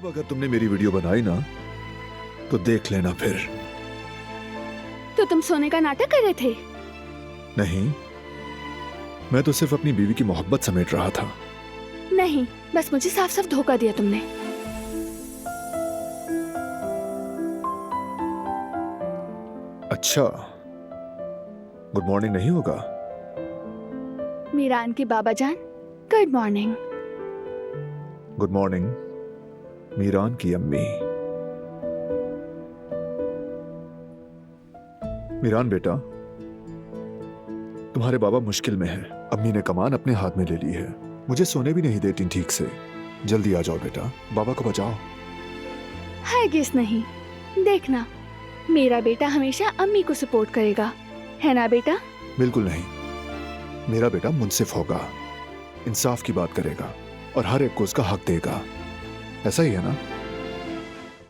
अब अगर तुमने मेरी वीडियो बनाई ना तो देख लेना फिर। तो तुम सोने का नाटक कर रहे थे? नहीं, मैं तो सिर्फ अपनी बीवी की मोहब्बत समेट रहा था। नहीं, बस मुझे साफ साफ धोखा दिया तुमने। अच्छा, गुड मॉर्निंग नहीं होगा? मीरान की बाबा जान, good morning. Good morning Meeran की अम्मी। मीरान बेटा, तुम्हारे बाबा मुश्किल में हैं। अम्मी ने कमान अपने हाथ में ले ली है। मुझे सोने भी नहीं देती ठीक से। जल्दी आ जाओ बेटा, बाबा को बचाओ। हरगिज़ नहीं। देखना, मेरा बेटा हमेशा अम्मी को सपोर्ट करेगा, है ना बेटा? बिल्कुल नहीं, मेरा बेटा मुंसिफ होगा, इंसाफ की बात करेगा और हर एक को उसका हक देगा। ऐसा ही है ना?